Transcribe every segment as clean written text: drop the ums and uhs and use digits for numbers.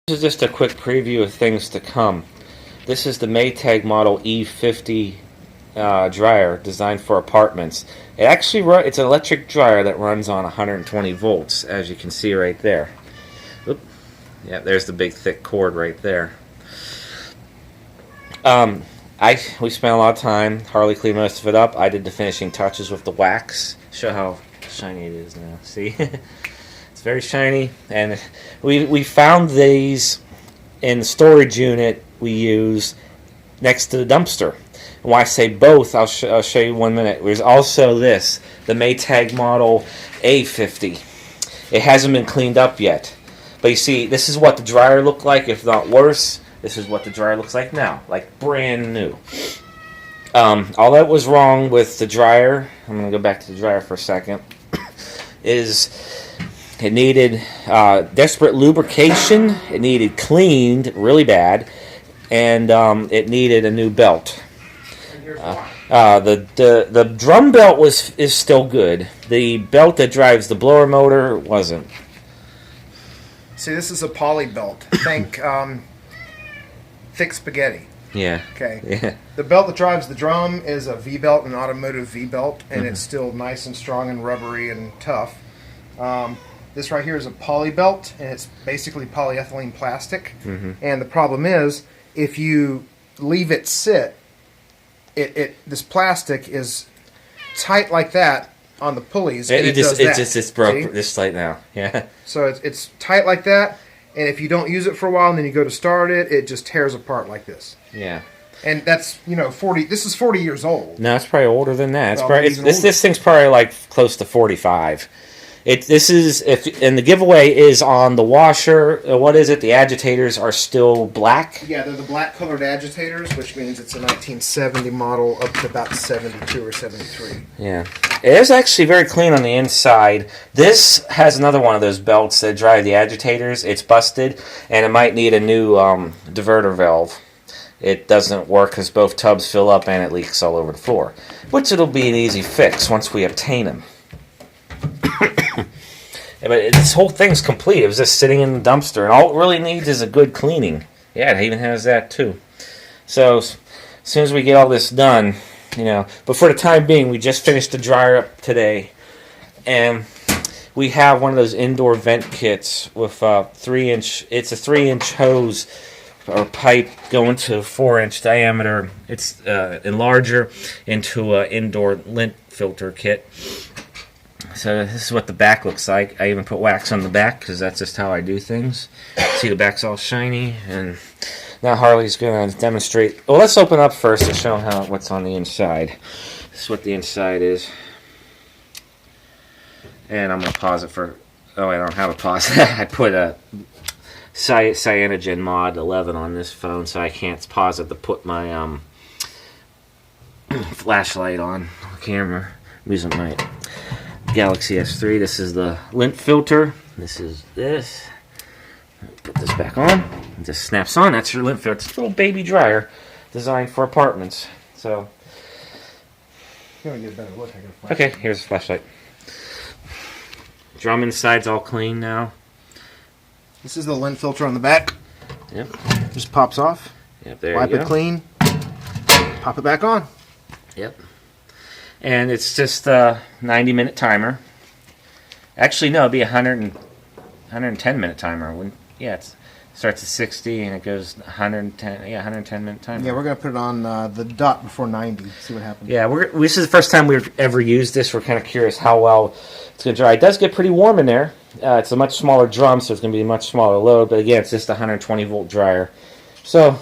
This is just a quick preview of things to come. This is the Maytag model E50 dryer designed for apartments. It's an electric dryer that runs on 120 volts, as you can see right there. Oop. Yeah, there's the big thick cord right there. We spent a lot of time. Harley cleaned most of it up. I did the finishing touches with the wax. Show how shiny it is now. See? It's very shiny, and we found these in the storage unit we use next to the dumpster. And why I say both, I'll show you 1 minute. There's also this, the Maytag model E50. It hasn't been cleaned up yet, but you see, this is what the dryer looked like, if not worse. This is what the dryer looks like now, like brand new. All that was wrong with the dryer, I'm going to go back to the dryer for a second, is it needed desperate lubrication, it needed cleaned really bad, and it needed a new belt. The drum belt is still good. The belt that drives the blower motor wasn't. See, this is a poly belt. Think thick spaghetti. Yeah. Okay. Yeah. The belt that drives the drum is a V-belt, an automotive V-belt, and it's still nice and strong and rubbery and tough. This right here is a poly belt, and it's basically polyethylene plastic. And the problem is, if you leave it sit, this plastic is tight like that on the pulleys. And it just broke just like now. Yeah. So it's tight like that, and if you don't use it for a while and then you go to start it, it just tears apart like this. Yeah. And that's 40. This is 40 years old. No, it's probably older than that. Well, This thing's probably like close to 45. And the giveaway is on the washer. What is it? The agitators are still black. Yeah, they're the black colored agitators, which means it's a 1970 model up to about 72 or 73. Yeah, it is actually very clean on the inside. This has another one of those belts that drive the agitators. It's busted, and it might need a new diverter valve. It doesn't work because both tubs fill up and it leaks all over the floor, which it'll be an easy fix once we obtain them. But this whole thing's complete. It was just sitting in the dumpster, and all it really needs is a good cleaning. Yeah, it even has that too. So as soon as we get all this done, but for the time being, we just finished the dryer up today, and we have one of those indoor vent kits with a 3-inch. It's a 3-inch hose or pipe going to 4-inch diameter. It's enlarger into an indoor lint filter kit. So this is what the back looks like. I even put wax on the back because that's just how I do things. See, the back's all shiny, and now Harley's going to demonstrate. Well, let's open up first and show what's on the inside. This is what the inside is. And I'm going to pause it for... Oh, I don't have a pause. I put a Cyanogen Mod 11 on this phone, so I can't pause it to put my flashlight on the camera. I'm using my Galaxy S3. This is the lint filter. This is this. Put this back on. It just snaps on. That's your lint filter. It's a little baby dryer designed for apartments. So, You want to get a better look? okay, here's the flashlight. Drum inside's all clean now. This is the lint filter on the back. Yep. Just pops off. Yep. There Wipe you go. it clean. Pop it back on. Yep. And it's just a 90-minute timer. Actually, no, it'd be a 110-minute timer. It starts at 60 and it goes 110. Yeah, 110-minute timer. Yeah, we're gonna put it on the dot before 90. See what happens. Yeah, this is the first time we've ever used this. We're kind of curious how well it's gonna dry. It does get pretty warm in there. It's a much smaller drum, so it's gonna be a much smaller load. But again, it's just a 120-volt dryer. So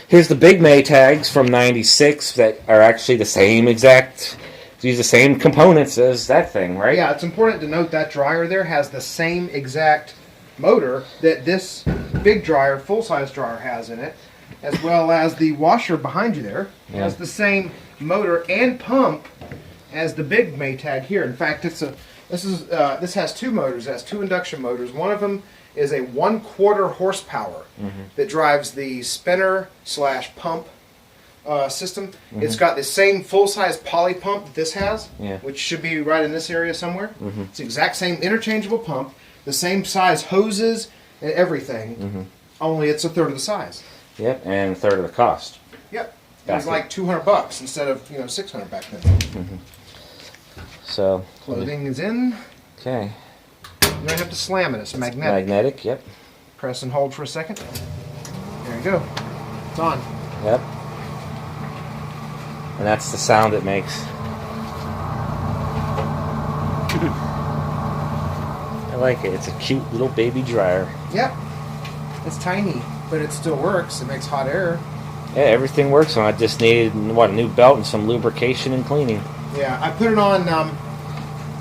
here's the big Maytags from '96 that are actually the same exact. Use the same components as that thing, right? Yeah, it's important to note that dryer there has the same exact motor that this big dryer, full-size dryer, has in it, as well as the washer behind you there has the same motor and pump as the big Maytag here. In fact, this has two motors. It has two induction motors. One of them is a 1/4 horsepower that drives the spinner / pump system. It's got the same full-size poly pump that this has, which should be right in this area somewhere. It's the exact same interchangeable pump, the same size hoses and everything. Only it's a third of the size. Yep, and a third of the cost. Yep. It was like $200 instead of $600 back then. Mm-hmm. So clothing is in. Okay. You don't have to slam it. It's magnetic. Magnetic. Yep. Press and hold for a second. There you go. It's on. Yep. And that's the sound it makes. I like it. It's a cute little baby dryer. Yep. It's tiny, but it still works. It makes hot air. Yeah, everything works on it. I just needed, a new belt and some lubrication and cleaning. Yeah, I put it on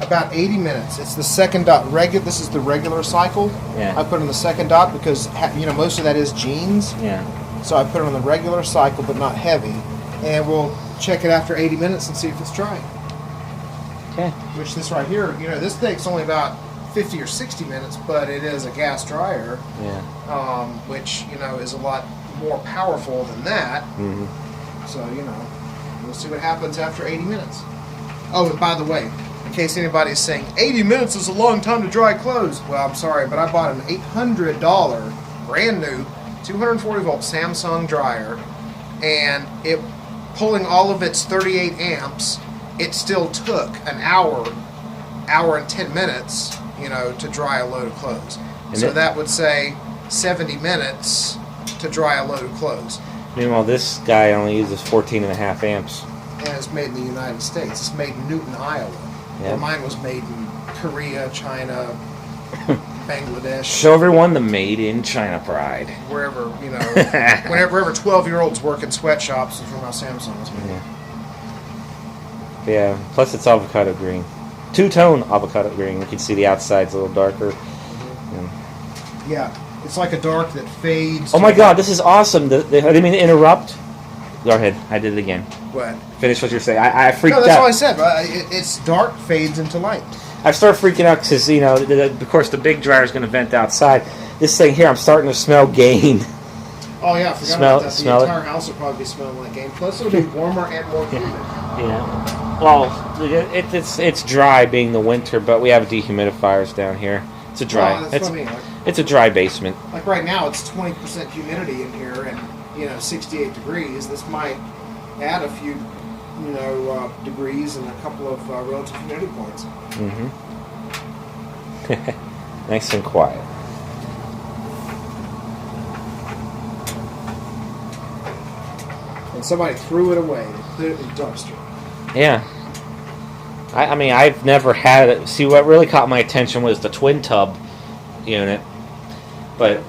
about 80 minutes. It's the second dot. This is the regular cycle. Yeah. I put it on the second dot because, most of that is jeans. Yeah. So I put it on the regular cycle, but not heavy. And we'll check it after 80 minutes and see if it's dry. Okay. Which this right here, this takes only about 50 or 60 minutes, but it is a gas dryer. Yeah. Which, is a lot more powerful than that. Mm-hmm. So, we'll see what happens after 80 minutes. Oh, and by the way, in case anybody's saying 80 minutes is a long time to dry clothes. Well, I'm sorry, but I bought an $800 brand new 240 volt Samsung dryer, and it pulling all of its 38 amps, it still took an hour and 10 minutes, to dry a load of clothes. And so that would say 70 minutes to dry a load of clothes. Meanwhile, this guy only uses 14.5 amps. And it's made in the United States. It's made in Newton, Iowa. Yeah. Where mine was made in Korea, China, Bangladesh. Show everyone the made in China pride. Wherever, wherever 12-year-olds work in sweatshops is where my Samsung is made. Yeah, plus it's avocado green. Two-tone avocado green. You can see the outside's a little darker. Mm-hmm. Yeah, it's like a dark that fades. Oh my god, this is awesome. I didn't mean to interrupt. Go ahead, I did it again. What? Finish what you're saying. I freaked out. No, that's all I said. It's dark fades into light. I started freaking out because, of course, the big dryer is going to vent outside. This thing here, I'm starting to smell gain. Oh, yeah, I forgot about that. The entire house will probably be smelling like gain. Plus, it'll be warmer and more humid. Yeah. Well, it's dry being the winter, but we have dehumidifiers down here. It's a dry. Oh, that's what I mean. It's a dry basement. Like right now, it's 20% humidity in here, and 68 degrees. This might add a few, degrees and a couple of relative humidity points. Mm-hmm. Nice and quiet. And somebody threw it away. They put it in the dumpster. Yeah. I mean, I've never had it. See, what really caught my attention was the twin tub unit. But,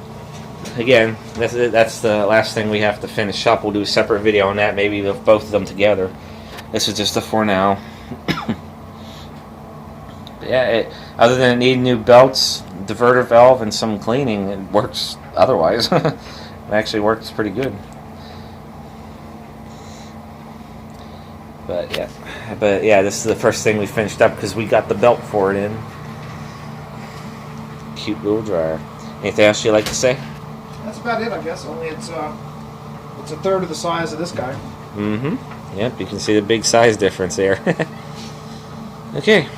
again, that's the last thing we have to finish up. We'll do a separate video on that, maybe with both of them together. This is just a for now. Yeah, other than it needing new belts, diverter valve, and some cleaning, it works otherwise. It actually works pretty good. But yeah, this is the first thing we finished up because we got the belt for it in. Cute little dryer. Anything else you'd like to say? That's about it, I guess. Only it's a third of the size of this guy. Mm-hmm. Yep, you can see the big size difference there. Okay.